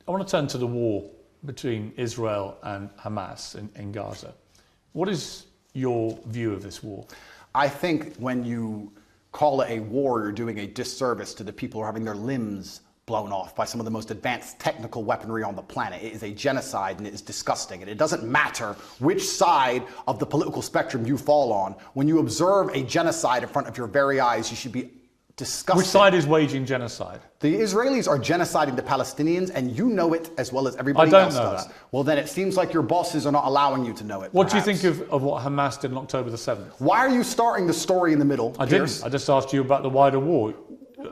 I want to turn to the war between Israel and Hamas in Gaza. What is your view of this war? I think when you call it a war, you're doing a disservice to the people who are having their limbs blown off by some of the most advanced technical weaponry on the planet. It is a genocide and it is disgusting. And it doesn't matter which side of the political spectrum you fall on. When you observe a genocide in front of your very eyes, you should be disgusted. Which side is waging genocide? The Israelis are genociding the Palestinians, and you know it as well as everybody else does. I don't know that. Well, then it seems like your bosses are not allowing you to know it. What do you think of what Hamas did on October the 7th? Why are you starting the story in the middle, Piers? I just asked you about the wider war.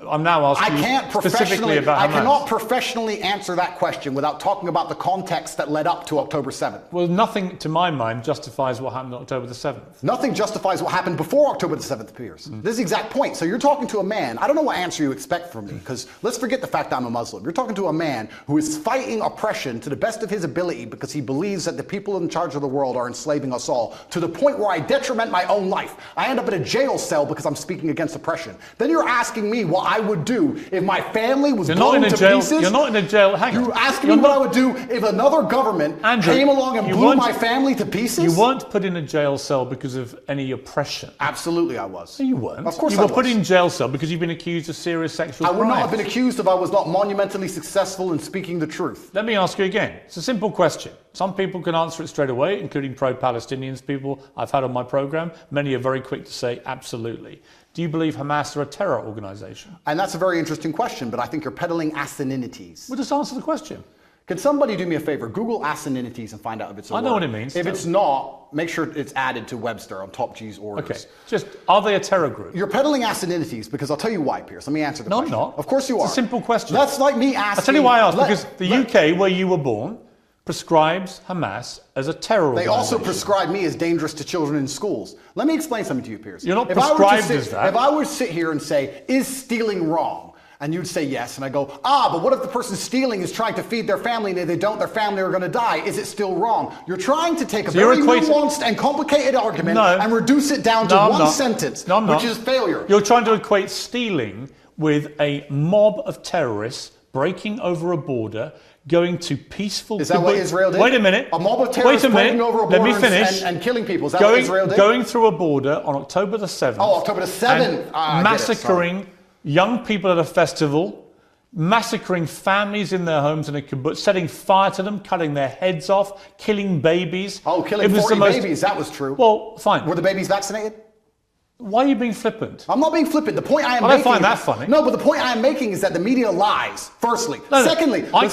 I'm now asking you specifically about Hamas. I cannot professionally answer that question without talking about the context that led up to October 7th. Well, nothing, to my mind, justifies what happened on October the 7th. Nothing justifies what happened before October the 7th, Piers. This is the exact point. So you're talking to a man, I don't know what answer you expect from me, because let's forget the fact that I'm a Muslim. You're talking to a man who is fighting oppression to the best of his ability because he believes that the people in charge of the world are enslaving us all, to the point where I detriment my own life. I end up in a jail cell because I'm speaking against oppression. Then you're asking me what I would do if my family was blown to pieces. You're not in a jail. Hang on. You're asking me what I would do if another government came along and blew my family to pieces? You weren't put in a jail cell because of any oppression. Absolutely I was. No, you weren't. Of course you I were was. put in jail cell because you've been accused of serious sexual crimes. I would not have been accused if I was not monumentally successful in speaking the truth. Let me ask you again. It's a simple question. Some people can answer it straight away, including pro-Palestinians people I've had on my program. Many are very quick to say absolutely. Do you believe Hamas are a terror organization? And that's a very interesting question, but I think you're peddling asininities. Well, just answer the question. Can somebody do me a favor? Google asininities and find out if it's a word. I know what it means. If it's not, make sure it's added to Webster on Top G's orders. Okay. Just, are they a terror group? You're peddling asininities because I'll tell you why, Piers. Let me answer the question. No, I'm not. Of course you are. It's a simple question. That's like me asking... I'll tell you why I asked. Because the UK, where you were born, prescribes Hamas as a terror organization. They also prescribe me as dangerous to children in schools. Let me explain something to you, Piers. You're not prescribed as that. If I were to sit here and say, is stealing wrong? And you'd say yes, and I go, but what if the person stealing is trying to feed their family, and if they don't, their family are going to die? Is it still wrong? You're trying to take a very nuanced and complicated argument and reduce it down to one sentence, which is failure. You're trying to equate stealing with a mob of terrorists breaking over a border, going to peaceful... Is that what Israel did? Wait a minute. A mob of terrorists breaking over a border and killing people. Is that what Israel did? Going through a border on October the 7th. Oh, October the 7th. Massacring young people at a festival, massacring families in their homes in a kibbutz, setting fire to them, cutting their heads off, killing babies. Oh, killing 40 babies. That was true. Well, fine. Were the babies vaccinated? Why are you being flippant? I'm not being flippant. The point I am making... I don't find that funny. No, but the point I am making is that the media lies, firstly. Secondly... I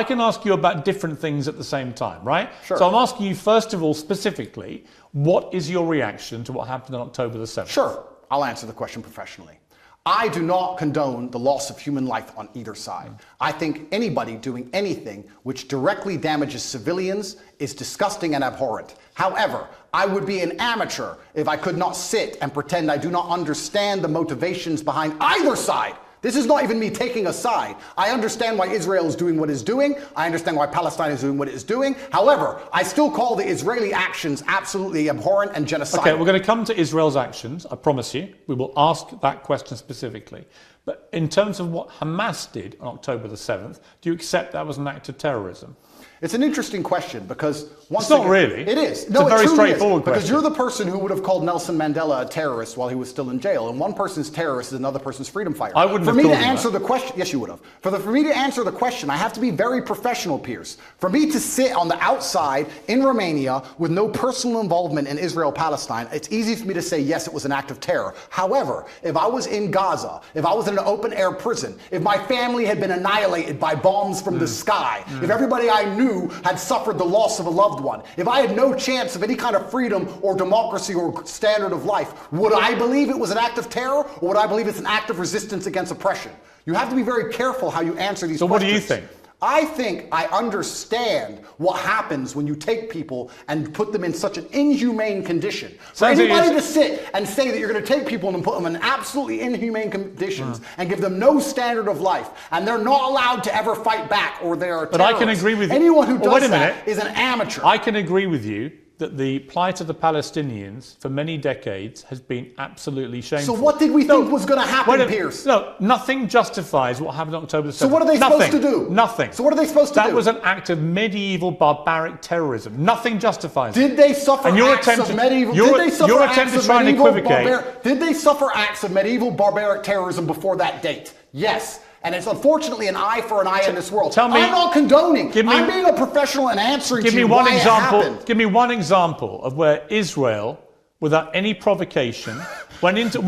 can ask you about different things at the same time, right? Sure. So I'm asking you, first of all, specifically, what is your reaction to what happened on October the 7th? Sure. I'll answer the question professionally. I do not condone the loss of human life on either side. I think anybody doing anything which directly damages civilians is disgusting and abhorrent. However, I would be an amateur if I could not sit and pretend I do not understand the motivations behind either side. This is not even me taking a side. I understand why Israel is doing what it's doing. I understand why Palestine is doing what it's doing. However, I still call the Israeli actions absolutely abhorrent and genocidal. Okay, we're going to come to Israel's actions, I promise you. We will ask that question specifically. But in terms of what Hamas did on October the 7th, do you accept that was an act of terrorism? It's an interesting question because once again... It's not really. It is. No, it's a very straightforward question. Because you're the person who would have called Nelson Mandela a terrorist while he was still in jail. And one person's terrorist is another person's freedom fighter. I wouldn't have called him that. For me to answer the question... Yes, you would have. For me to answer the question, I have to be very professional, Piers. For me to sit on the outside in Romania with no personal involvement in Israel-Palestine, it's easy for me to say, yes, it was an act of terror. However, if I was in Gaza, if I was in an open-air prison, if my family had been annihilated by bombs from the sky, if everybody I knew had suffered the loss of a loved one, if I had no chance of any kind of freedom or democracy or standard of life, would I believe it was an act of terror, or would I believe it's an act of resistance against oppression? You have to be very careful how you answer these questions. So what do you think? I think I understand what happens when you take people and put them in such an inhumane condition. For anybody to sit and say that you're going to take people and put them in absolutely inhumane conditions and give them no standard of life, and they're not allowed to ever fight back, or they are terrorists. But I can agree with you. Anyone who does that is an amateur. I can agree with you that the plight of the Palestinians for many decades has been absolutely shameful. So what did we think was going to happen, Piers? No, nothing justifies what happened on October the 7th. So what are they supposed to do? Nothing. So what are they supposed to do? That was an act of medieval barbaric terrorism. Nothing justifies it. Did they suffer acts of medieval? Your attempt to try and equivocate. Did they suffer acts of medieval barbaric terrorism before that date? Yes. And it's unfortunately an eye for an eye in this world. Tell me, I'm not condoning. I'm being a professional and answering to you why it happened. Give me one example of where Israel, without any provocation, went into...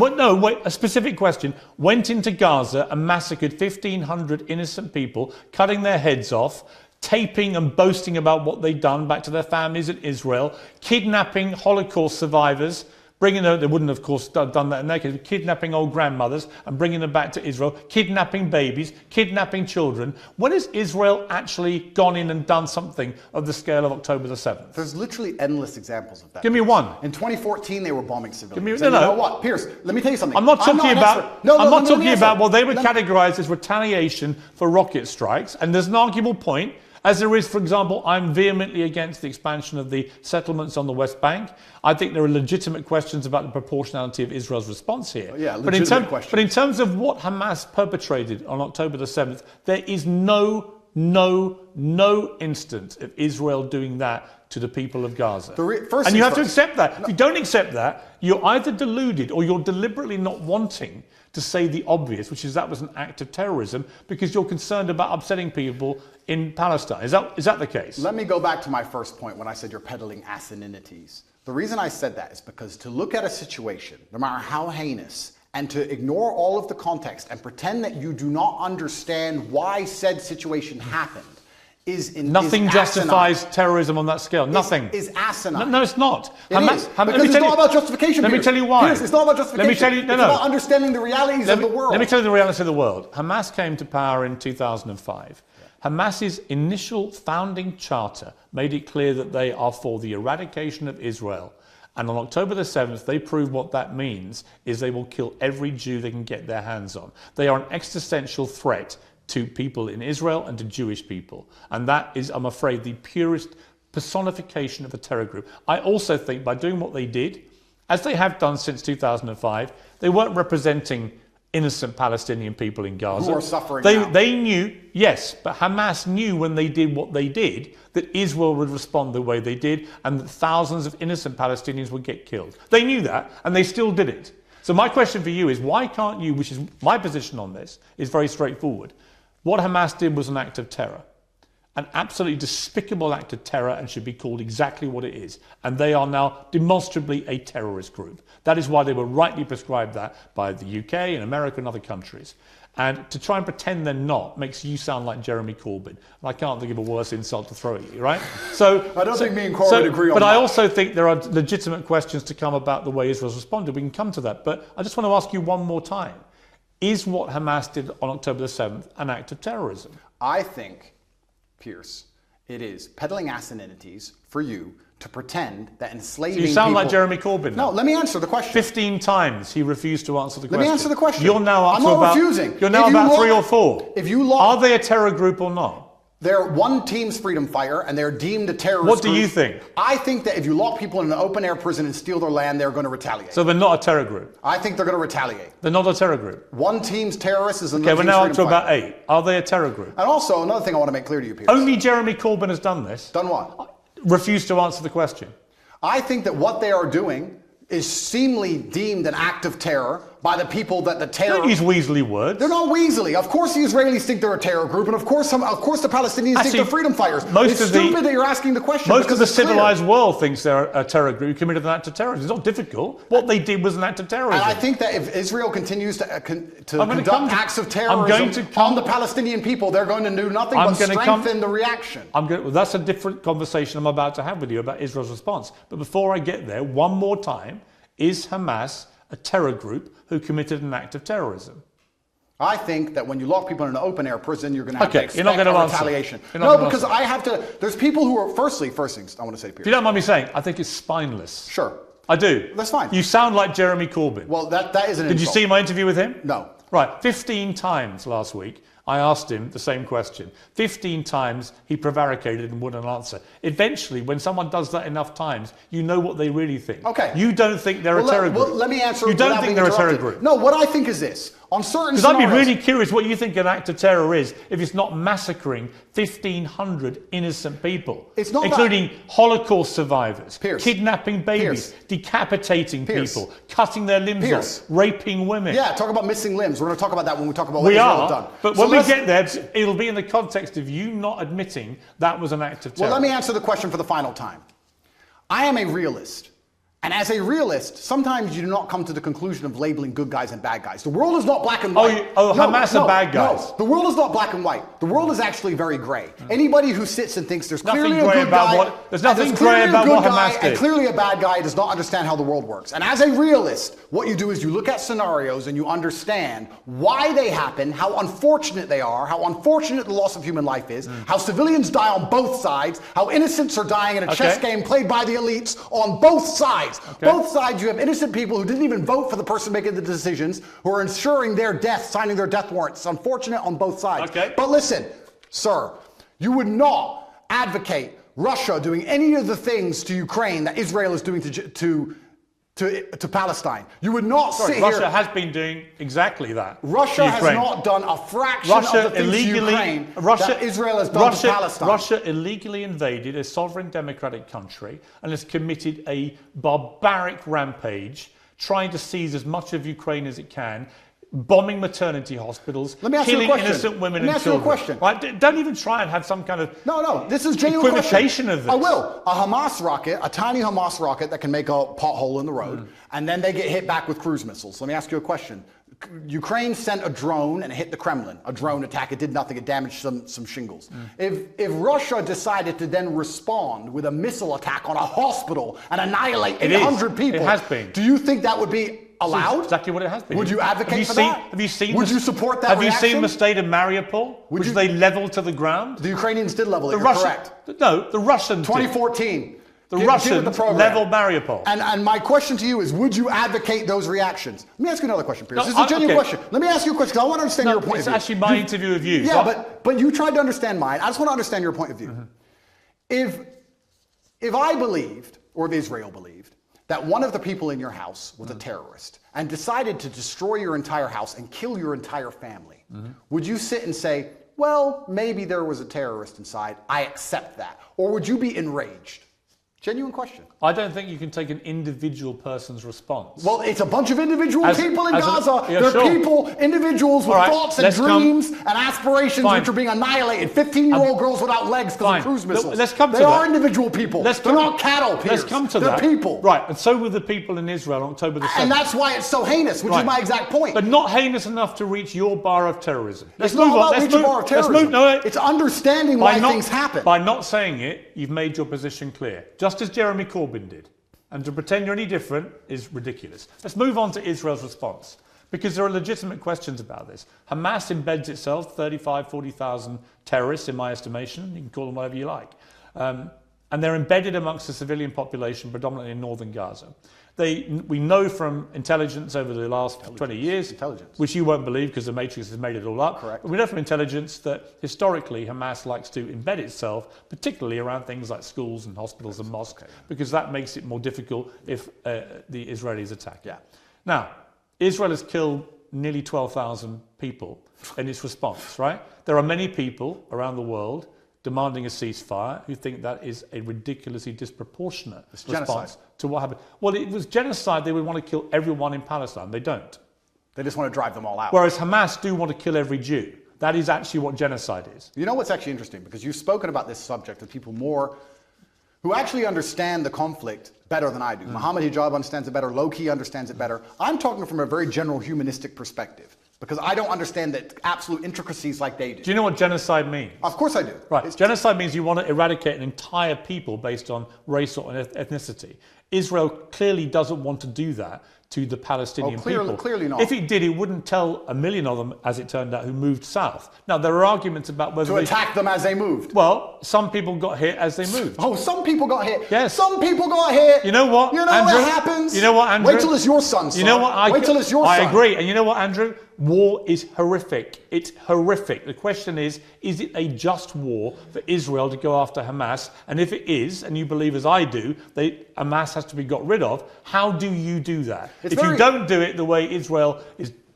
a specific question. Went into Gaza and massacred 1,500 innocent people, cutting their heads off, taping and boasting about what they'd done back to their families in Israel, kidnapping Holocaust survivors, they wouldn't, of course, done that in their case, kidnapping old grandmothers and bringing them back to Israel, kidnapping babies, kidnapping children. When has Israel actually gone in and done something of the scale of October the 7th? There's literally endless examples of that. Give me one. In 2014, they were bombing civilians. You know what, Piers, let me tell you something. I'm not talking about what they would categorize as retaliation for rocket strikes, and there's an arguable point. As there is, for example, I'm vehemently against the expansion of the settlements on the West Bank. I think there are legitimate questions about the proportionality of Israel's response here. Oh, yeah, but in terms of what Hamas perpetrated on October the 7th, there is no instance of Israel doing that to the people of Gaza. And you have to accept that. If you don't accept that, you're either deluded or you're deliberately not wanting to say the obvious, which is that was an act of terrorism, because you're concerned about upsetting people in Palestine. Is that the case? Let me go back to my first point when I said you're peddling asininities. The reason I said that is because to look at a situation, no matter how heinous, and to ignore all of the context and pretend that you do not understand why said situation happened Nothing justifies terrorism on that scale. Nothing. Is asinine. No, it's not. Because it's not about justification. Let me tell you why. It's not about justification. Let me tell you. It's about understanding the realities of the world. Let me tell you the reality of the world. Hamas came to power in 2005. Hamas's initial founding charter made it clear that they are for the eradication of Israel. And on October the 7th, they proved what that means is they will kill every Jew they can get their hands on. They are an existential threat to people in Israel and to Jewish people. And that is, I'm afraid, the purest personification of a terror group. I also think by doing what they did, as they have done since 2005, they weren't representing innocent Palestinian people in Gaza. Who are suffering now. They knew, yes, but Hamas knew when they did what they did that Israel would respond the way they did and that thousands of innocent Palestinians would get killed. They knew that, and they still did it. So my question for you is, why can't you, which is my position on this, is very straightforward. What Hamas did was an act of terror, an absolutely despicable act of terror, and should be called exactly what it is. And they are now demonstrably a terrorist group. That is why they were rightly prescribed that by the UK and America and other countries. And to try and pretend they're not makes you sound like Jeremy Corbyn. And I can't think of a worse insult to throw at you, right? I don't think me and Corbyn agree on that. But I also think there are legitimate questions to come about the way Israel's responded. We can come to that. But I just want to ask you one more time. Is what Hamas did on October the 7th an act of terrorism? I think, Piers, it is peddling asininities for you to pretend that enslaving people... You sound like Jeremy Corbyn. No, let me answer the question. 15 times he refused to answer the question. Let me answer the question. You're now up I'm to not about... refusing. You're now about 3 or 4. If you Are they a terror group or not? They're one team's freedom fighter, and they're deemed a terrorist What do group. You think? I think that if you lock people in an open-air prison and steal their land, they're going to retaliate. So they're not a terror group? I think they're going to retaliate. They're not a terror group? One team's terrorist is another team's we're now up freedom to fighter. about 8. Are they a terror group? And also, another thing I want to make clear to you, Piers. Only Jeremy Corbyn has done this. Done what? Refused to answer the question. I think that what they are doing is seemingly deemed an act of terror by the people that the terror... Don't use weaselly words. They're not weaselly. Of course the Israelis think they're a terror group, and of course the Palestinians think they're freedom fighters. It's stupid that you're asking the question. Most of the civilized world thinks they're a terror group who committed an act of terrorism. It's not difficult. What they did was an act of terrorism. And I think that if Israel continues to conduct acts of terrorism on the Palestinian people, they're going to do nothing but strengthen the reaction. Well, that's a different conversation I'm about to have with you about Israel's response. But before I get there, one more time, is Hamas a terror group who committed an act of terrorism? I think that when you lock people in an open-air prison, you're going to have to expect retaliation. No, because I have to... There's people who are... First things I want to say, Piers. If you don't mind me saying, I think it's spineless. Sure. I do. That's fine. You sound like Jeremy Corbyn. Well, that is an insult. Did you see my interview with him? No. Right. 15 times last week, I asked him the same question. 15 times he prevaricated and wouldn't answer. Eventually, when someone does that enough times, you know what they really think. Okay. You don't think they're a terror group. Well, let me answer. You don't think they're a terror group. No, what I think is this. On certain Because I'd be really curious what you think an act of terror is if it's not massacring 1,500 innocent people, including Holocaust survivors, kidnapping babies, decapitating people, cutting their limbs off, raping women. Yeah, talk about missing limbs. We're going to talk about that when we talk about what Israel has done. But when we get there, it'll be in the context of you not admitting that was an act of terror. Well, let me answer the question for the final time. I am a realist. And as a realist, sometimes you do not come to the conclusion of labeling good guys and bad guys. The world is not black and white. Hamas are bad guys. No, the world is not black and white. The world is actually very gray. Anybody who sits and thinks there's clearly a good guy, there's nothing gray about what Hamas did, and clearly a bad guy does not understand how the world works. And as a realist, what you do is you look at scenarios and you understand why they happen, how unfortunate they are, how unfortunate the loss of human life is, how civilians die on both sides, how innocents are dying in a chess game played by the elites on both sides. Okay. Both sides, you have innocent people who didn't even vote for the person making the decisions, who are ensuring their death, signing their death warrants. It's unfortunate on both sides. Okay. But listen, sir, you would not advocate Russia doing any of the things to Ukraine that Israel is doing to Palestine. You would not sit here. Russia has been doing exactly that. Russia has not done a fraction of the things to Ukraine that Israel has done to Palestine. Russia illegally invaded a sovereign democratic country and has committed a barbaric rampage, trying to seize as much of Ukraine as it can, bombing maternity hospitals, killing innocent women and children. Let me ask you a question. Right? Don't even try and have some kind of this is genuine equivocation of this. I will. A Hamas rocket, a tiny Hamas rocket that can make a pothole in the road, and then they get hit back with cruise missiles. Let me ask you a question. Ukraine sent a drone and it hit the Kremlin. A drone attack. It did nothing. It damaged some shingles. If Russia decided to then respond with a missile attack on a hospital and annihilate 800 people, it has been. Do you think that would be allowed? That's exactly what it has been. Would you advocate for that? Have you seen? Would you support that reaction? Have you seen the state of Mariupol, which they leveled to the ground? The Ukrainians did level it. You're correct. No, the Russians. 2014. The Russians leveled Mariupol. And my question to you is, would you advocate those reactions? Let me ask you another question, Piers. This is a genuine question. Let me ask you a question, because I want to understand your point of view. It's actually my interview of you. Yeah, but you tried to understand mine. I just want to understand your point of view. If I believed, or if Israel believed, that one of the people in your house was a terrorist and decided to destroy your entire house and kill your entire family, would you sit and say, well, maybe there was a terrorist inside, I accept that? Or would you be enraged? Genuine question. I don't think you can take an individual person's response. Well, it's a bunch of individual people in Gaza. They're people, individuals with thoughts and dreams and aspirations which are being annihilated. 15-year-old girls without legs because of cruise missiles. Let's come to they that. are individual people. They're not cattle, Piers. Let's come to that. They're people. Right, and so were the people in Israel on October the 7th. And that's why it's so heinous, which is my exact point. But not heinous enough to reach your bar of terrorism. It's not about reaching bar of terrorism. It's understanding why things happen. By not saying it, you've made your position clear. Just as Jeremy Corbyn did. And to pretend you're any different is ridiculous. Let's move on to Israel's response, because there are legitimate questions about this. Hamas embeds itself, 35, 40,000 terrorists in my estimation. You can call them whatever you like. And they're embedded amongst the civilian population, predominantly in northern Gaza. We know from intelligence over the last 20 years, which you won't believe because the Matrix has made it all up. Correct. But we know from intelligence that historically Hamas likes to embed itself, particularly around things like schools and hospitals and mosques, because that makes it more difficult if the Israelis attack. Yeah. Now, Israel has killed nearly 12,000 people in its response, right? There are many people around the world demanding a ceasefire who think that is a ridiculously disproportionate response to what happened. Well, it was genocide. They would want to kill everyone in Palestine. They don't. They just want to drive them all out. Whereas Hamas do want to kill every Jew. That is actually what genocide is. You know what's actually interesting? Because you've spoken about this subject with people who actually understand the conflict better than I do. Mohammed Hijab understands it better. Low-key understands it better. I'm talking from a very general humanistic perspective, because I don't understand the absolute intricacies like they do. Do you know what genocide means? Of course I do. Right. Genocide means you want to eradicate an entire people based on race or ethnicity. Israel clearly doesn't want to do that to the Palestinian people. Clearly not. If it did, it wouldn't tell 1 million of them, as it turned out, who moved south. Now, there are arguments about whether to attack them as they moved. Well, some people got hit as they moved. Oh, some people got hit. Yes. Some people got hit. You know what, You know Andrew? what happens? You know what, Andrew? Wait till it's your son, son. You know what? Wait till it's your son. I agree. And you know what, Andrew? War is horrific. It's horrific. The question is it a just war for Israel to go after Hamas? And if it is, and you believe as I do, Hamas has to be got rid of, how do you do that? If you don't do it the way Israel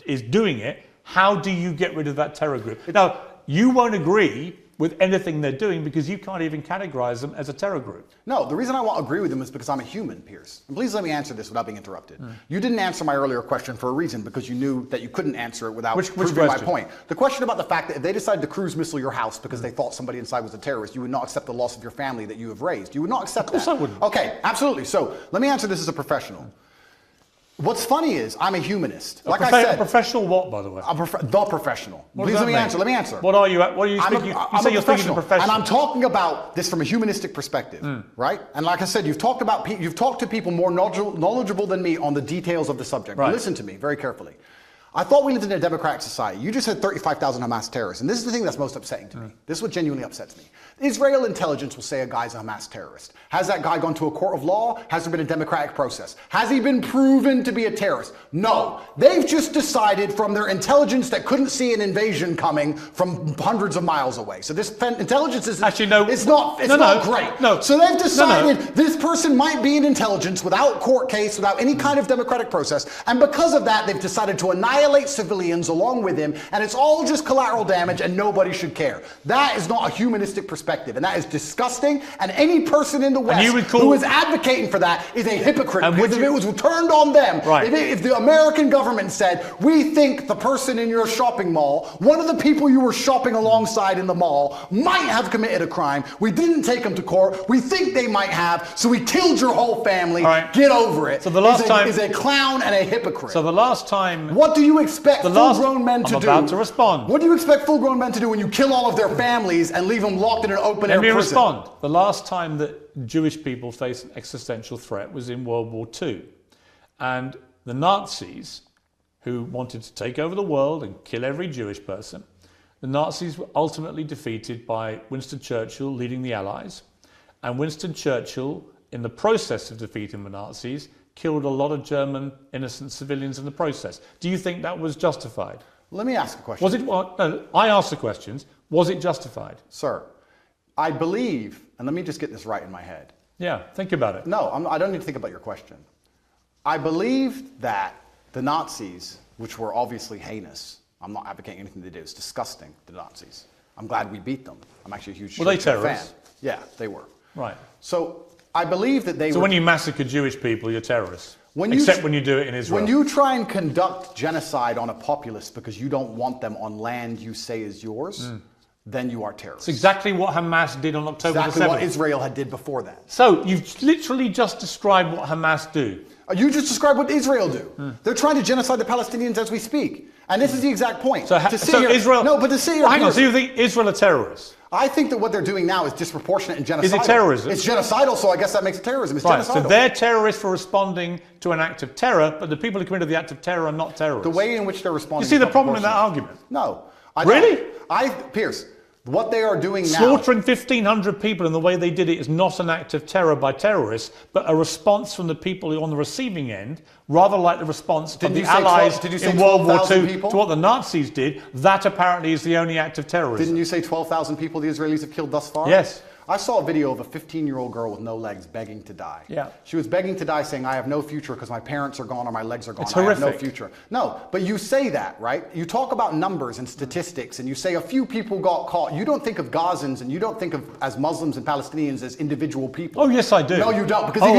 is doing it, how do you get rid of that terror group? Now, you won't agree with anything they're doing because you can't even categorize them as a terror group. No, the reason I won't agree with them is because I'm a human, Piers. And please let me answer this without being interrupted. You didn't answer my earlier question for a reason, because you knew that you couldn't answer it without proving my point. The question about the fact that if they decided to cruise missile your house because they thought somebody inside was a terrorist, you would not accept the loss of your family that you have raised. You would not accept that. Of course I wouldn't. Okay, absolutely. So let me answer this as a professional. What's funny is I'm a humanist. Like I said, a professional what, by the way? The professional. Please let me answer. Let me answer. What are you? What are you speaking? You say you're speaking to professional, and I'm talking about this from a humanistic perspective, right? And like I said, you've talked to people more knowledgeable than me on the details of the subject. Right. Listen to me very carefully. I thought we lived in a democratic society. You just said 35,000 Hamas terrorists, and this is the thing that's most upsetting to me. This is what genuinely upsets me. Israel intelligence will say a guy's a Hamas terrorist. Has that guy gone to a court of law? Has there been a democratic process? Has he been proven to be a terrorist? No. They've just decided from their intelligence that couldn't see an invasion coming from hundreds of miles away. So this intelligence is actually no. It's not great. No. So they've decided this person might be in intelligence without court case, without any kind of democratic process, and because of that, they've decided to annihilate civilians along with him, and it's all just collateral damage, and nobody should care. That is not a humanistic perspective, and that is disgusting. And any person in the West who is advocating for that is a hypocrite. Because if it was turned on them, if the American government said, we think the person in your shopping mall, one of the people you were shopping alongside in the mall, might have committed a crime. We didn't take them to court. We think they might have, so we killed your whole family. Get over it. So the last time is a clown and a hypocrite. So the last time, what do you expect full-grown men to do? I'm about to respond. What do you expect full-grown men to do when you kill all of their families and leave them locked in an open-air prison? Let me respond. The last time that Jewish people faced an existential threat was in World War II. And the Nazis, who wanted to take over the world and kill every Jewish person, the Nazis were ultimately defeated by Winston Churchill leading the Allies. And Winston Churchill, in the process of defeating the Nazis, killed a lot of German innocent civilians in the process. Do you think that was justified? Let me ask a question. Was it? No, I asked the questions. Was it justified? Sir, I believe, and let me just get this right in my head. Yeah, think about it. No, I don't need to think about your question. I believe that the Nazis, which were obviously heinous, I'm not advocating anything they did, it's disgusting, the Nazis. I'm glad we beat them. I'm actually a huge Were they fan. terrorists? Yeah, they were. Right. So I believe that they So when you massacre Jewish people, you're terrorists. When you do it in Israel. When you try and conduct genocide on a populace because you don't want them on land you say is yours, then you are terrorists. It's exactly what Hamas did on October the 7th. Exactly what Israel had did before that. So you've literally just described what Hamas do. You just described what Israel do. They're trying to genocide the Palestinians as we speak. And this is the exact point. So Israel... No, but to sit here... Hang on, so you think Israel are terrorists? I think that what they're doing now is disproportionate and genocidal. Is it terrorism? It's genocidal, so I guess that makes it terrorism. It's genocidal. So they're terrorists for responding to an act of terror, but the people who committed the act of terror are not terrorists. The way in which they're responding... You see the problem in that argument? No. Really? Piers, what they are doing now... Slaughtering 1,500 people in the way they did it is not an act of terror by terrorists, but a response from the people who are on the receiving end, rather like the response of the Allies in World War II to what the Nazis did. That apparently is the only act of terrorism. Didn't you say 12,000 people the Israelis have killed thus far? Yes. I saw a video of a 15-year-old girl with no legs begging to die. Yeah. She was begging to die saying, I have no future because my parents are gone or my legs are gone. It's horrific. I have no future. No, but you say that, right? You talk about numbers and statistics and you say a few people got caught. You don't think of Gazans and you don't think of as Muslims and Palestinians as individual people. Oh, yes, I do. No, you don't. Because if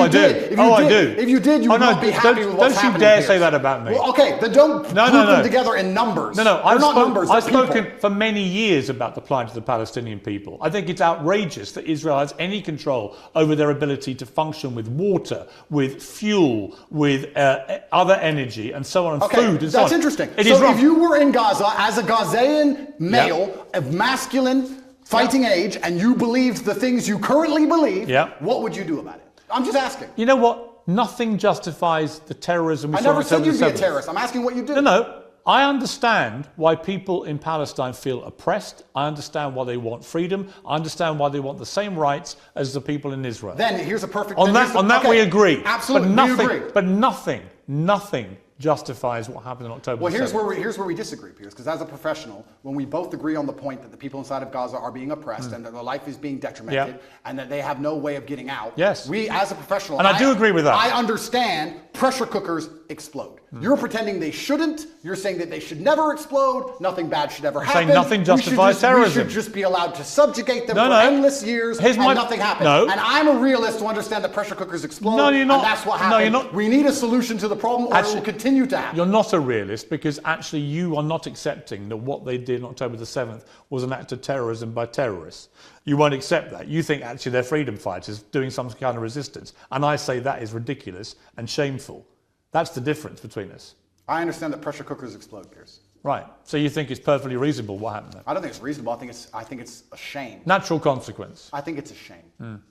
you did, you would not be happy with what's happening. Don't you dare say that about me. Well, okay, then don't group them together in numbers. No, I've spoken for many years about the plight of the Palestinian people. I think it's outrageous that Israel has any control over their ability to function with water, with fuel, with other energy, and so on, and food, and so on. That's interesting. So if you were in Gaza as a Gazan male of masculine fighting age, and you believed the things you currently believe, what would you do about it? I'm just asking. You know what? Nothing justifies the terrorism we I saw never on said October you'd be a 7th. terrorist. I'm asking what you did. No. I understand why people in Palestine feel oppressed. I understand why they want freedom. I understand why they want the same rights as the people in Israel. Then here's a perfect... On that we agree. Absolutely, we agree. But nothing justifies what happened on October 7th. Well, here's where we disagree, Piers, because as a professional, when we both agree on the point that the people inside of Gaza are being oppressed and that their life is being detrimented and that they have no way of getting out, we, as a professional... And I do agree with that. I understand pressure cookers explode. You're pretending they shouldn't. You're saying that they should never explode. Nothing bad should ever happen. Saying nothing justifies terrorism. We should just be allowed to subjugate them for endless years and nothing happens. And I'm a realist to understand that pressure cookers explode. No, you're not. And that's what happened. No, you're not. We need a solution to the problem or it will continue to happen. You're not a realist because actually you are not accepting that what they did on October the 7th was an act of terrorism by terrorists. You won't accept that. You think actually they're freedom fighters doing some kind of resistance. And I say that is ridiculous and shameful. That's the difference between us. I understand that pressure cookers explode, Piers. Right. So you think it's perfectly reasonable what happened there? I don't think it's reasonable. I think it's a shame. Natural consequence. I think it's a shame.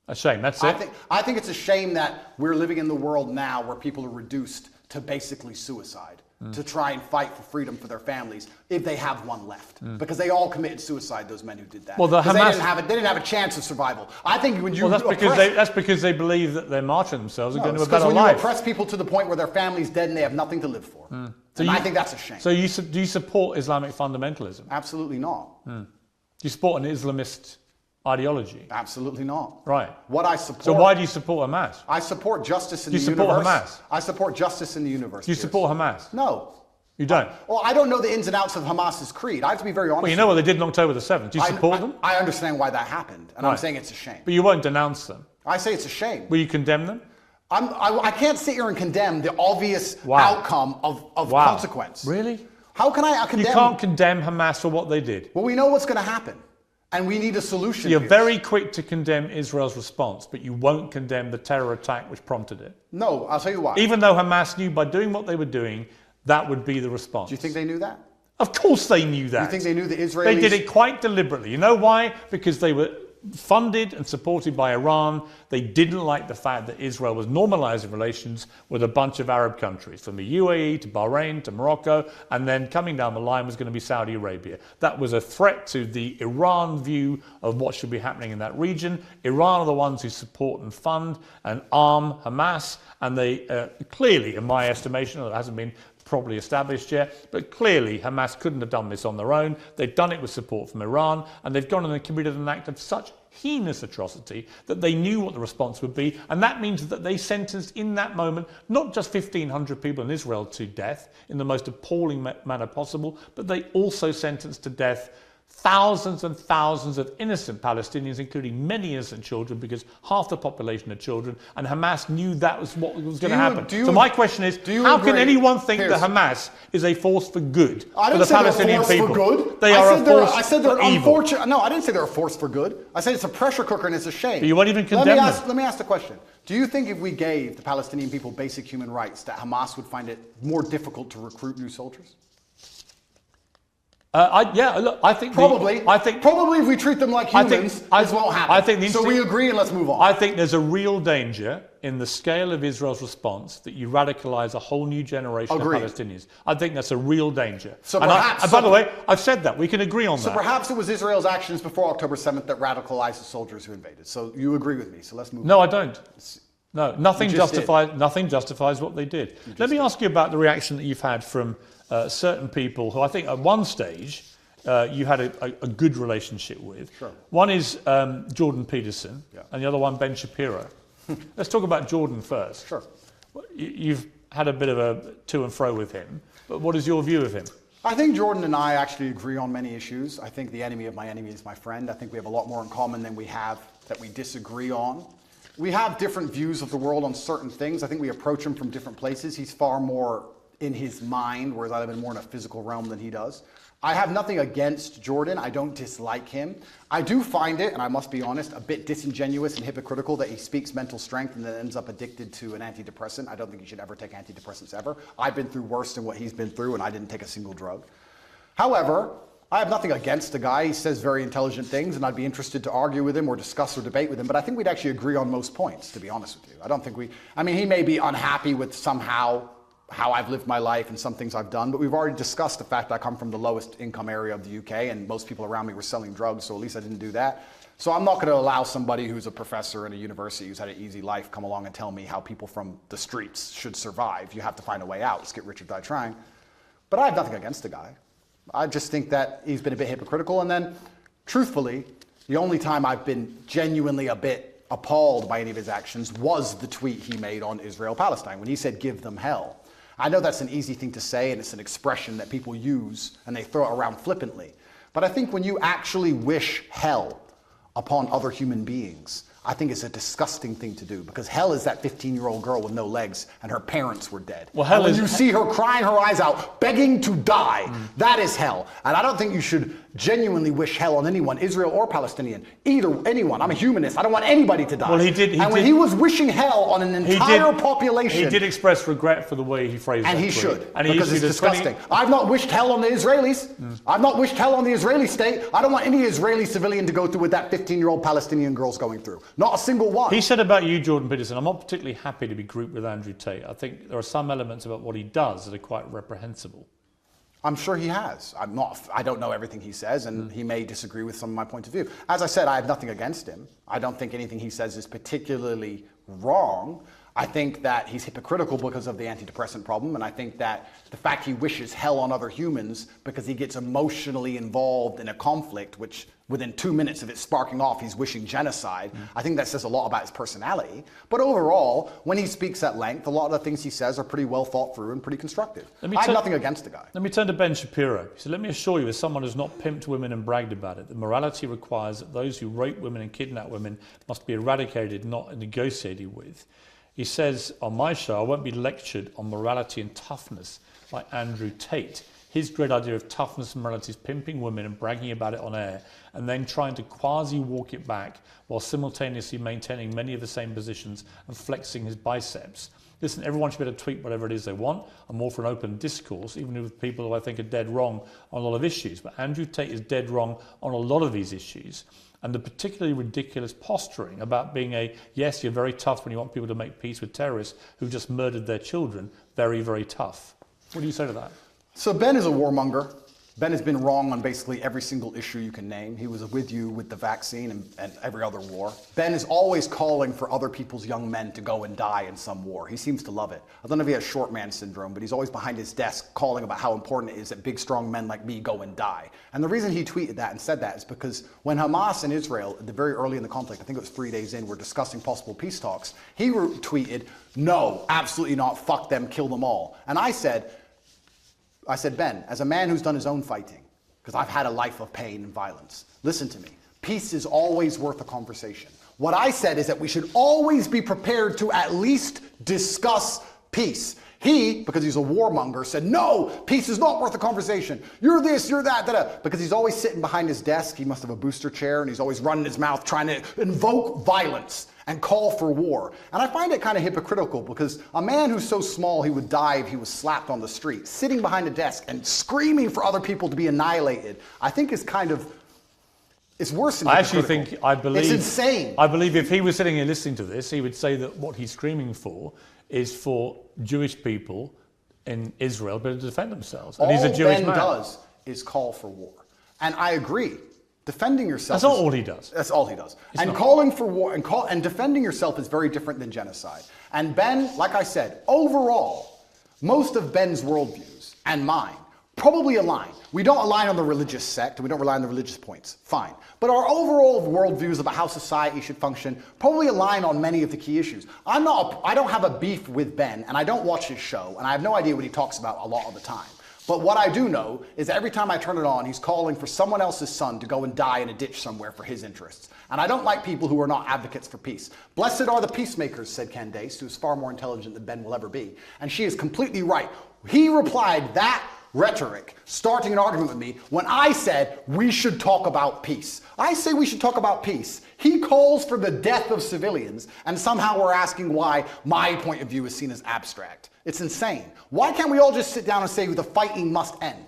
A shame. That's it. I think it's a shame that we're living in the world now where people are reduced to basically suicide to try and fight for freedom for their families if they have one left, because they all committed suicide. Those men who did that. Well, the Hamas, they didn't have a chance of survival. I think when you that's because they believe that they're martyring themselves and going to a better when life. You oppress people to the point where their family's dead and they have nothing to live for. And I think that's a shame. So do you support Islamic fundamentalism? Absolutely not. Do you support an Islamist ideology? Absolutely not. Right. What I support. So why do you support Hamas? I support justice in the universe. Do you support Hamas? I support justice in the universe. Do you support Hamas? No. You don't? Well, I don't know the ins and outs of Hamas's creed. I have to be very honest. Well, you know what they did on October the 7th. Do you support them? I understand why that happened, and I'm saying it's a shame. But you won't denounce them? I say it's a shame. Will you condemn them? I can't sit here and condemn the obvious outcome of consequence. Really? How can I condemn? You can't condemn Hamas for what they did. Well, we know what's going to happen, and we need a solution. You're very quick to condemn Israel's response, but you won't condemn the terror attack which prompted it. No, I'll tell you why. Even though Hamas knew by doing what they were doing, that would be the response. Do you think they knew that? Of course they knew that. You think they knew the Israelis? They did it quite deliberately. You know why? Because they were funded and supported by Iran. They didn't like the fact that Israel was normalizing relations with a bunch of Arab countries, from the UAE to Bahrain to Morocco, and then coming down the line was going to be Saudi Arabia. That was a threat to the Iran view of what should be happening in that region. Iran are the ones who support and fund and arm Hamas, and they clearly, in my estimation, it hasn't been properly established yet, but clearly Hamas couldn't have done this on their own. They've done it with support from Iran, and they've gone and committed an act of such heinous atrocity that they knew what the response would be, and that means that they sentenced in that moment not just 1,500 people in Israel to death in the most appalling manner possible, but they also sentenced to death thousands and thousands of innocent Palestinians, including many innocent children, because half the population are children, and Hamas knew that was what was going to happen. So my question is, how can anyone think that Hamas is a force for good for the Palestinian people? Good. They are a force I said they're for evil. Unfortunate. No, I didn't say they're a force for good. I said it's a pressure cooker and it's a shame. But you won't even condemn them. Let me ask the question. Do you think if we gave the Palestinian people basic human rights, that Hamas would find it more difficult to recruit new soldiers? I think probably if we treat them like humans, this won't happen. So we agree and let's move on. I think there's a real danger in the scale of Israel's response that you radicalize a whole new generation of Palestinians. I think that's a real danger. So perhaps, by the way, I've said that. We can agree on that. So perhaps it was Israel's actions before October 7th that radicalized the soldiers who invaded. So you agree with me. So let's move on. No, I don't. No, nothing justifies what they did. Let me ask you about the reaction that you've had from certain people who I think at one stage you had a good relationship with. Sure. One is Jordan Peterson, and the other one Ben Shapiro. Let's talk about Jordan first. Sure. You've had a bit of a to and fro with him, but what is your view of him? I think Jordan and I actually agree on many issues. I think the enemy of my enemy is my friend. I think we have a lot more in common than we have that we disagree on. We have different views of the world on certain things. I think we approach him from different places. He's far more in his mind, whereas I've been more in a physical realm than he does. I have nothing against Jordan. I don't dislike him. I do find it, and I must be honest, a bit disingenuous and hypocritical that he speaks mental strength and then ends up addicted to an antidepressant. I don't think he should ever take antidepressants ever. I've been through worse than what he's been through, and I didn't take a single drug. However, I have nothing against the guy. He says very intelligent things, and I'd be interested to argue with him or discuss or debate with him, but I think we'd actually agree on most points, to be honest with you. I don't think I mean, he may be unhappy with somehow how I've lived my life and some things I've done, but we've already discussed the fact that I come from the lowest income area of the UK, and most people around me were selling drugs, so at least I didn't do that. So I'm not going to allow somebody who's a professor in a university who's had an easy life come along and tell me how people from the streets should survive. You have to find a way out. Let's get rich or die trying. But I have nothing against the guy. I just think that he's been a bit hypocritical. And then, truthfully, the only time I've been genuinely a bit appalled by any of his actions was the tweet he made on Israel-Palestine when he said, "Give them hell." I know that's an easy thing to say, and it's an expression that people use and they throw it around flippantly. But I think when you actually wish hell upon other human beings, I think it's a disgusting thing to do, because hell is that 15-year-old girl with no legs and her parents were dead. Well, hell and is... when you see her crying her eyes out, begging to die, that is hell. And I don't think you should genuinely wish hell on anyone, Israel or Palestinian, anyone. I'm a humanist. I don't want anybody to die. Well, when he was wishing hell on an entire population... He did express regret for the way he phrased it. And that he tweet. should, and because it's disgusting. I've not wished hell on the Israelis. I've not wished hell on the Israeli state. I don't want any Israeli civilian to go through what that 15-year-old Palestinian girl's going through. Not a single one. He said about you, Jordan Peterson, I'm not particularly happy to be grouped with Andrew Tate. I think there are some elements about what he does that are quite reprehensible. I'm sure he has. I don't know everything he says, and he may disagree with some of my point of view. As I said, I have nothing against him. I don't think anything he says is particularly wrong. I think that he's hypocritical because of the antidepressant problem, and I think that the fact he wishes hell on other humans because he gets emotionally involved in a conflict, which within 2 minutes of it sparking off, he's wishing genocide. I think that says a lot about his personality. But overall, when he speaks at length, a lot of the things he says are pretty well thought through and pretty constructive. I have nothing against the guy. Let me turn to Ben Shapiro. He said, "Let me assure you, as someone who's not pimped women and bragged about it, that morality requires that those who rape women and kidnap women must be eradicated, not negotiated with." He says, on my show, I won't be lectured on morality and toughness like Andrew Tate. His great idea of toughness and morality is pimping women and bragging about it on air, and then trying to quasi-walk it back while simultaneously maintaining many of the same positions and flexing his biceps. Listen, everyone should be able to tweet whatever it is they want. I'm all for an open discourse, even with people who I think are dead wrong on a lot of issues. But Andrew Tate is dead wrong on a lot of these issues. And the particularly ridiculous posturing about being yes, you're very tough when you want people to make peace with terrorists who just murdered their children, very, very tough. What do you say to that? So Ben is a warmonger. Ben has been wrong on basically every single issue you can name. He was with you with the vaccine and every other war. Ben is always calling for other people's young men to go and die in some war. He seems to love it. I don't know if he has short man syndrome, but he's always behind his desk calling about how important it is that big, strong men like me go and die. And the reason he tweeted that and said that is because when Hamas and Israel, at the very early in the conflict, I think it was 3 days in, were discussing possible peace talks, he tweeted, "No, absolutely not, fuck them, kill them all." And I said, Ben, as a man who's done his own fighting, because I've had a life of pain and violence, listen to me. Peace is always worth a conversation. What I said is that we should always be prepared to at least discuss peace. He, because he's a warmonger, said, "No, peace is not worth a conversation. You're this, you're that, da-da." Because he's always sitting behind his desk. He must have a booster chair, and he's always running his mouth trying to invoke violence and call for war. And I find it kind of hypocritical, because a man who's so small he would die if he was slapped on the street, sitting behind a desk and screaming for other people to be annihilated, I think is kind of, it's worse than hypocritical. I believe it's insane. I believe if he was sitting here listening to this, he would say that what he's screaming for is for Jewish people in Israel to defend themselves. And he's a Jewish man. All Ben does is call for war. And I agree. Defending yourself. That's not all he does. That's all he does. Calling for war and defending yourself is very different than genocide. And Ben, like I said, overall, most of Ben's worldviews and mine probably align. We don't align on the religious sect, we don't rely on the religious points. Fine. But our overall worldviews about how society should function probably align on many of the key issues. I don't have a beef with Ben, and I don't watch his show, and I have no idea what he talks about a lot of the time. But what I do know is that every time I turn it on, he's calling for someone else's son to go and die in a ditch somewhere for his interests. And I don't like people who are not advocates for peace. "Blessed are the peacemakers," said Candace, who is far more intelligent than Ben will ever be. And she is completely right. He replied that rhetoric, starting an argument with me, when I said we should talk about peace. I say we should talk about peace. He calls for the death of civilians, and somehow we're asking why my point of view is seen as abstract. It's insane. Why can't we all just sit down and say the fighting must end?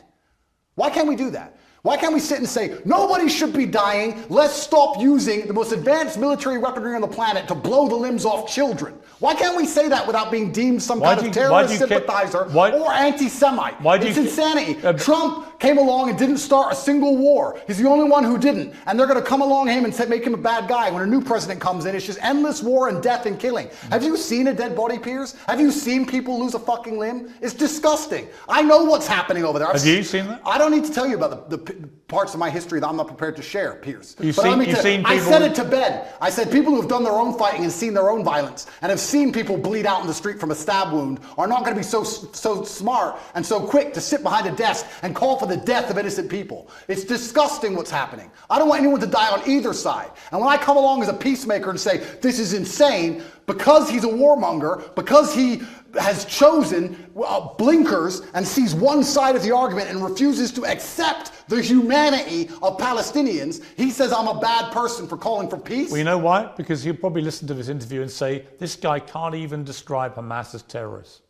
Why can't we do that? Why can't we sit and say, nobody should be dying, let's stop using the most advanced military weaponry on the planet to blow the limbs off children? Why can't we say that without being deemed some kind of terrorist sympathizer or anti-Semite? It's insanity. Trump came along and didn't start a single war. He's the only one who didn't. And they're going to come along him and say, make him a bad guy. When a new president comes in, it's just endless war and death and killing. Have you seen a dead body, Piers? Have you seen people lose a fucking limb? It's disgusting. I know what's happening over there. Have you seen that? I don't need to tell you about the parts of my history that I'm not prepared to share, Piers. I said it to Ben. I said people who have done their own fighting and seen their own violence and have seen people bleed out in the street from a stab wound are not going to be so smart and so quick to sit behind a desk and call for the death of innocent people. It's disgusting what's happening. I don't want anyone to die on either side. And when I come along as a peacemaker and say this is insane, because he's a warmonger, because he has chosen blinkers and sees one side of the argument and refuses to accept the humanity of Palestinians, he says I'm a bad person for calling for peace. Well, you know why? Because he'll probably listen to this interview and say, this guy can't even describe Hamas as terrorists.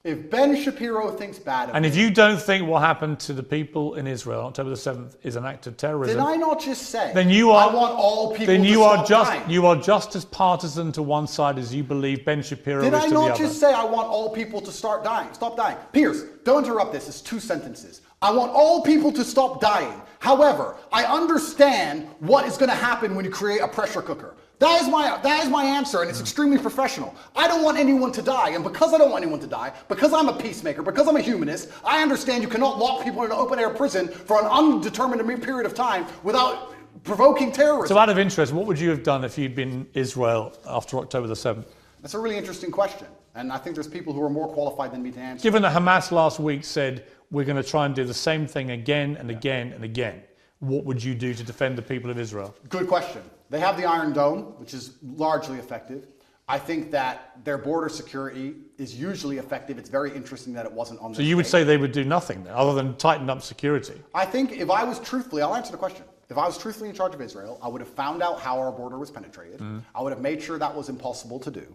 If Ben Shapiro thinks bad of and if you don't think what happened to the people in Israel on October the 7th is an act of terrorism, did I not just say then you are, I want all people then to you stop are just dying? You are just as partisan to one side as you believe Ben Shapiro is to the other. Did I not just say I want all people to start dying? Stop dying. Piers, don't interrupt this. It's 2 sentences. I want all people to stop dying. However, I understand what is going to happen when you create a pressure cooker. That is my answer, and it's extremely professional. I don't want anyone to die, and because I don't want anyone to die, because I'm a peacemaker, because I'm a humanist, I understand you cannot lock people in an open-air prison for an undetermined period of time without provoking terrorism. So out of interest, what would you have done if you'd been Israel after October the 7th? That's a really interesting question, and I think there's people who are more qualified than me to answer. Given that Hamas last week said, we're going to try and do the same thing again and again and again, what would you do to defend the people of Israel? Good question. They have the Iron Dome, which is largely effective. I think that their border security is usually effective. It's very interesting that it wasn't on the So you would say they would do nothing other than tighten up security? I think if I was truthfully, I'll answer the question. If I was truthfully in charge of Israel, I would have found out how our border was penetrated. I would have made sure that was impossible to do.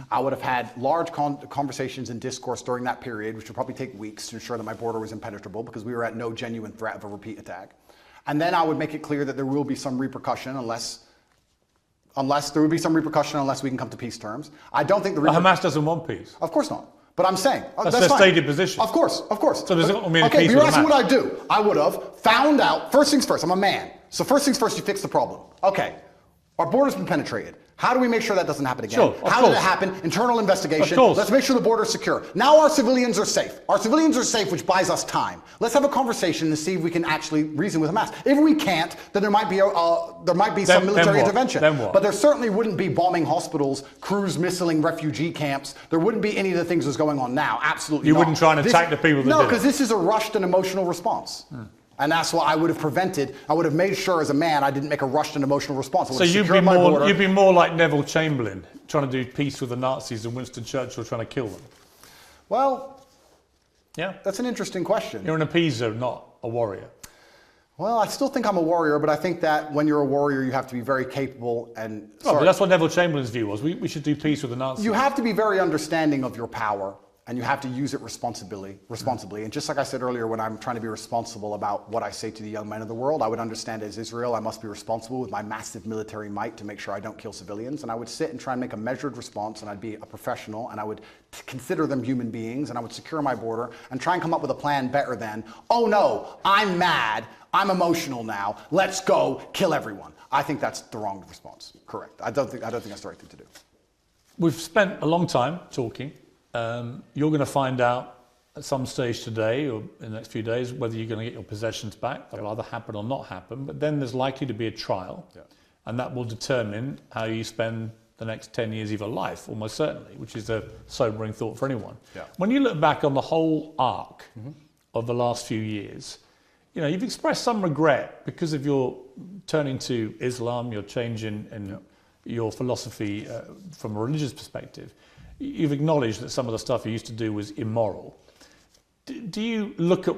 I would have had large conversations and discourse during that period, which would probably take weeks to ensure that my border was impenetrable because we were at no genuine threat of a repeat attack. And then I would make it clear that there will be some repercussion unless there would be some repercussion unless we can come to peace terms. I don't think Hamas doesn't want peace. Of course not. But I'm saying that's their stated position. Of course. So there's not mean okay, peace but you're with asking Hamas. what I do. I would have found out. First things first. I'm a man. So first things first, you fix the problem. Okay, our border's been penetrated. How do we make sure that doesn't happen again? Sure, How did it happen? Internal investigation. Of course. Let's make sure the border's secure. Now our civilians are safe. Our civilians are safe, which buys us time. Let's have a conversation and see if we can actually reason with Hamas. If we can't, then there might be some military intervention. Then what? But there certainly wouldn't be bombing hospitals, cruise missiling refugee camps. There wouldn't be any of the things that's going on now. Absolutely You not. wouldn't try and attack the people that No, did it. because this is a rushed and emotional response. And that's what I would have prevented. I would have made sure as a man I didn't make a rushed and emotional response. So you'd be more like Neville Chamberlain, trying to do peace with the Nazis and Winston Churchill trying to kill them. Well, yeah, that's an interesting question. You're an appeaser, not a warrior. Well, I still think I'm a warrior, but I think that when you're a warrior, you have to be very capable and... Oh, but that's what Neville Chamberlain's view was. We should do peace with the Nazis. You have to be very understanding of your power. And you have to use it responsibly. And just like I said earlier, when I'm trying to be responsible about what I say to the young men of the world, I would understand as Israel, I must be responsible with my massive military might to make sure I don't kill civilians. And I would sit and try and make a measured response, and I'd be a professional, and I would consider them human beings, and I would secure my border and try and come up with a plan better than, oh no, I'm mad, I'm emotional now, let's go kill everyone. I think that's the wrong response. Correct. I don't think that's the right thing to do. We've spent a long time talking. You're going to find out at some stage today or in the next few days whether you're going to get your possessions back. That'll either happen or not happen. But then there's likely to be a trial, and that will determine how you spend the next 10 years of your life, almost certainly, which is a sobering thought for anyone. When you look back on the whole arc of the last few years, you've expressed some regret because of your turning to Islam, your change in your philosophy from a religious perspective. You've acknowledged that some of the stuff you used to do was immoral. Do you look at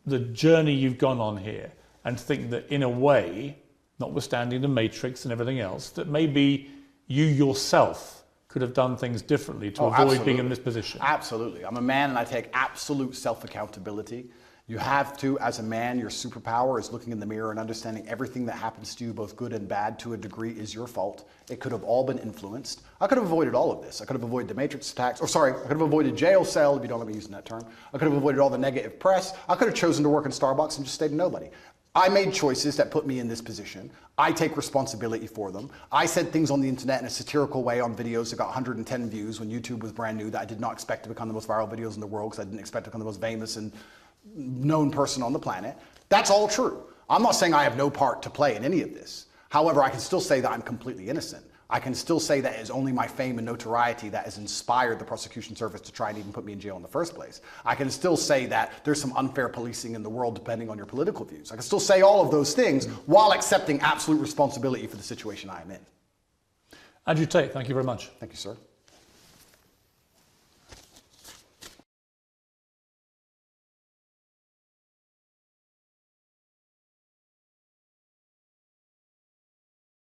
the journey you've gone on here and think that in a way, notwithstanding the matrix and everything else, that maybe you yourself could have done things differently to avoid being in this position? Absolutely. I'm a man and I take absolute self-accountability. You have to, as a man, your superpower is looking in the mirror and understanding everything that happens to you, both good and bad, to a degree, is your fault. It could have all been influenced. I could have avoided all of this. I could have avoided the Matrix attacks, I could have avoided jail cell, if you don't let me using that term. I could have avoided all the negative press. I could have chosen to work in Starbucks and just stayed a nobody. I made choices that put me in this position. I take responsibility for them. I said things on the internet in a satirical way on videos that got 110 views when YouTube was brand new that I did not expect to become the most viral videos in the world because I didn't expect to become the most famous and known person on the planet. That's all true. I'm not saying I have no part to play in any of this. However, I can still say that I'm completely innocent. I can still say that it's only my fame and notoriety that has inspired the prosecution service to try and even put me in jail in the first place. I can still say that there's some unfair policing in the world depending on your political views. I can still say all of those things while accepting absolute responsibility for the situation I am in. Andrew Tate, thank you very much. Thank you, sir.